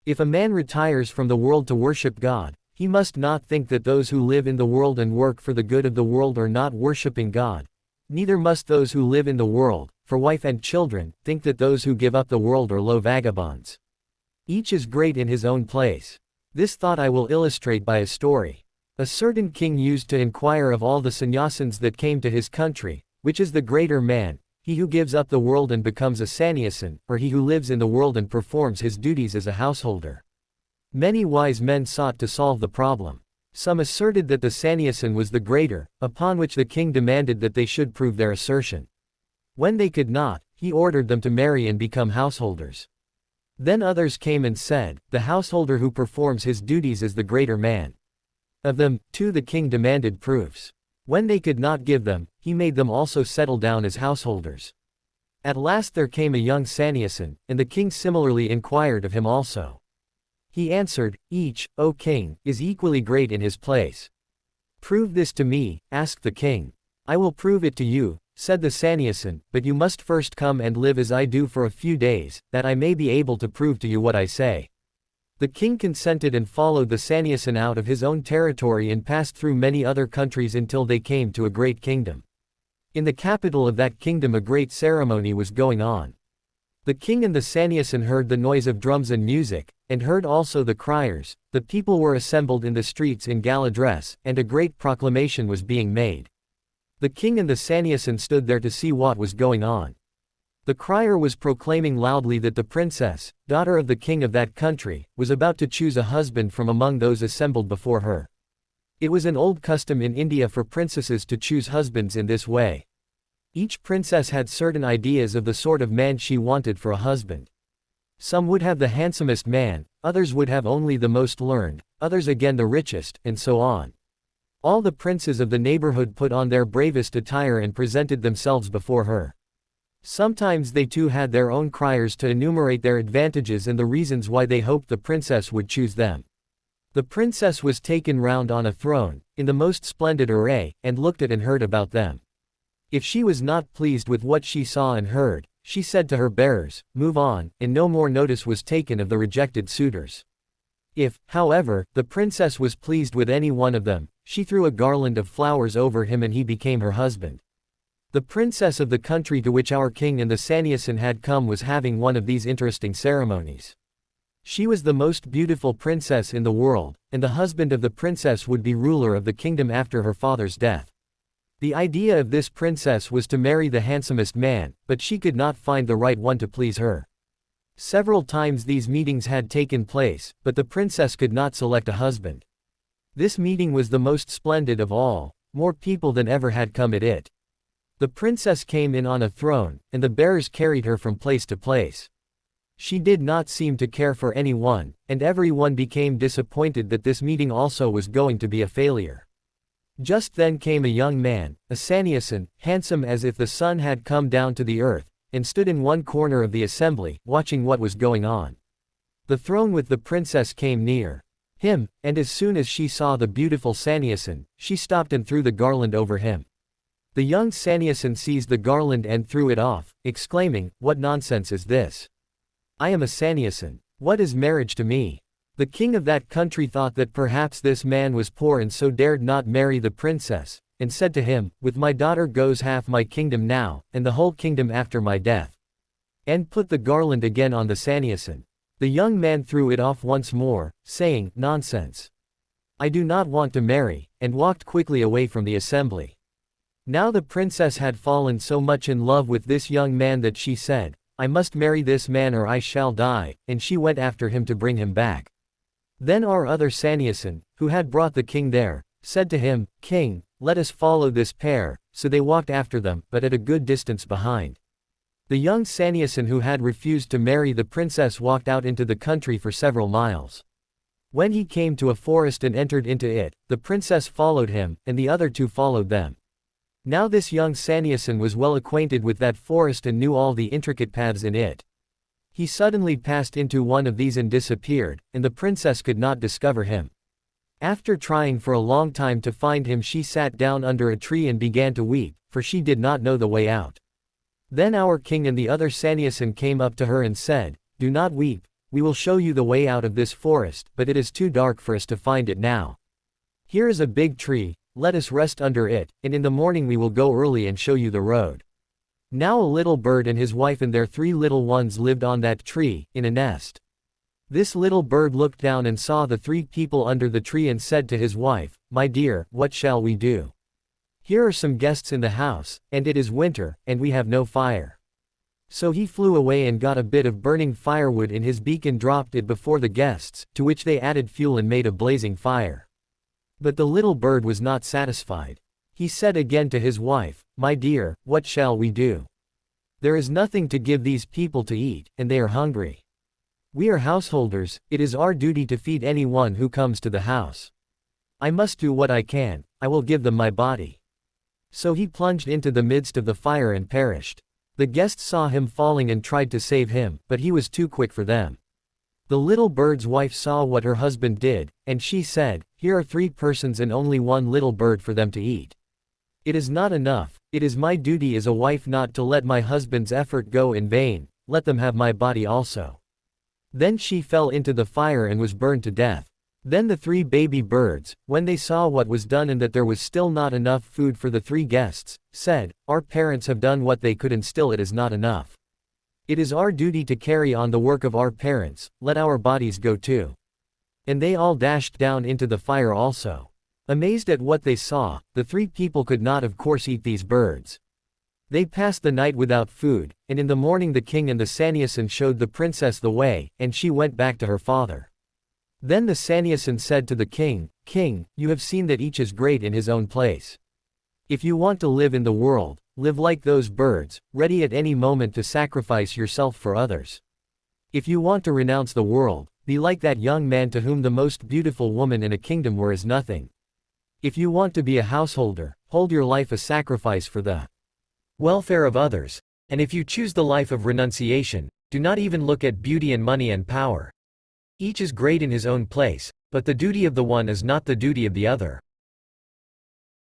If a man retires from the world to worship God, he must not think that those who live in the world and work for the good of the world are not worshipping God. Neither must those who live in the world, for wife and children, think that those who give up the world are low vagabonds. Each is great in his own place. This thought I will illustrate by a story. A certain king used to inquire of all the sannyasins that came to his country, which is the greater man, he who gives up the world and becomes a sannyasin, or he who lives in the world and performs his duties as a householder. Many wise men sought to solve the problem. Some asserted that the sannyasin was the greater, upon which the king demanded that they should prove their assertion. When they could not, he ordered them to marry and become householders. Then others came and said, the householder who performs his duties is the greater man. Of them, too, the king demanded proofs. When they could not give them, he made them also settle down as householders. At last there came a young sannyasin, and the king similarly inquired of him also. He answered, each, O king, is equally great in his place. Prove this to me, asked the king. I will prove it to you, said the sannyasin, but you must first come and live as I do for a few days, that I may be able to prove to you what I say. The king consented and followed the sannyasin out of his own territory and passed through many other countries until they came to a great kingdom. In the capital of that kingdom a great ceremony was going on. The king and the sannyasin heard the noise of drums and music, and heard also the criers. The people were assembled in the streets in gala dress, and a great proclamation was being made. The king and the sannyasin stood there to see what was going on. The crier was proclaiming loudly that the princess, daughter of the king of that country, was about to choose a husband from among those assembled before her. It was an old custom in India for princesses to choose husbands in this way. Each princess had certain ideas of the sort of man she wanted for a husband. Some would have the handsomest man, others would have only the most learned, others again the richest, and so on. All the princes of the neighborhood put on their bravest attire and presented themselves before her. Sometimes they too had their own criers to enumerate their advantages and the reasons why they hoped the princess would choose them. The princess was taken round on a throne, in the most splendid array, and looked at and heard about them. If she was not pleased with what she saw and heard, she said to her bearers, move on, and no more notice was taken of the rejected suitors. If, however, the princess was pleased with any one of them, she threw a garland of flowers over him and he became her husband. The princess of the country to which our king and the sannyasin had come was having one of these interesting ceremonies. She was the most beautiful princess in the world, and the husband of the princess would be ruler of the kingdom after her father's death. The idea of this princess was to marry the handsomest man, but she could not find the right one to please her. Several times these meetings had taken place, but the princess could not select a husband. This meeting was the most splendid of all, more people than ever had come at it. The princess came in on a throne, and the bearers carried her from place to place. She did not seem to care for anyone, and everyone became disappointed that this meeting also was going to be a failure. Just then came a young man, a sannyasin, handsome as if the sun had come down to the earth, and stood in one corner of the assembly, watching what was going on. The throne with the princess came near him, and as soon as she saw the beautiful sannyasin, she stopped and threw the garland over him. The young sannyasin seized the garland and threw it off, exclaiming, what nonsense is this? I am a sannyasin. What is marriage to me? The king of that country thought that perhaps this man was poor and so dared not marry the princess, and said to him, with my daughter goes half my kingdom now, and the whole kingdom after my death. And put the garland again on the sannyasin. The young man threw it off once more, saying, nonsense. I do not want to marry, and walked quickly away from the assembly. Now the princess had fallen so much in love with this young man that she said, I must marry this man or I shall die, and she went after him to bring him back. Then our other sannyasin, who had brought the king there, said to him, King, let us follow this pair, so they walked after them, but at a good distance behind. The young sannyasin who had refused to marry the princess walked out into the country for several miles. When he came to a forest and entered into it, the princess followed him, and the other two followed them. Now this young sannyasin was well acquainted with that forest and knew all the intricate paths in it. He suddenly passed into one of these and disappeared, and the princess could not discover him. After trying for a long time to find him, she sat down under a tree and began to weep, for she did not know the way out. Then our king and the other sannyasin came up to her and said, Do not weep, we will show you the way out of this forest, but it is too dark for us to find it now. Here is a big tree, let us rest under it, and in the morning we will go early and show you the road." Now a little bird and his wife and their 3 little ones lived on that tree, in a nest. This little bird looked down and saw the 3 people under the tree and said to his wife, "My dear, what shall we do? Here are some guests in the house, and it is winter, and we have no fire." So he flew away and got a bit of burning firewood in his beak and dropped it before the guests, to which they added fuel and made a blazing fire. But the little bird was not satisfied. He said again to his wife, "My dear, what shall we do? There is nothing to give these people to eat, and they are hungry. We are householders, it is our duty to feed anyone who comes to the house. I must do what I can, I will give them my body." So he plunged into the midst of the fire and perished. The guests saw him falling and tried to save him, but he was too quick for them. The little bird's wife saw what her husband did, and she said, "Here are 3 persons and only 1 little bird for them to eat. It is not enough, it is my duty as a wife not to let my husband's effort go in vain, let them have my body also." Then she fell into the fire and was burned to death. Then the 3 baby birds, when they saw what was done and that there was still not enough food for the 3 guests, said, "Our parents have done what they could and still it is not enough. It is our duty to carry on the work of our parents, let our bodies go too." And they all dashed down into the fire also. Amazed at what they saw, the 3 people could not of course eat these birds. They passed the night without food, and in the morning the king and the sannyasin showed the princess the way, and she went back to her father. Then the sannyasin said to the king, "King, you have seen that each is great in his own place. If you want to live in the world, live like those birds, ready at any moment to sacrifice yourself for others. If you want to renounce the world, be like that young man to whom the most beautiful woman in a kingdom were as nothing. If you want to be a householder, hold your life a sacrifice for the welfare of others, and if you choose the life of renunciation, do not even look at beauty and money and power. Each is great in his own place, but the duty of the one is not the duty of the other."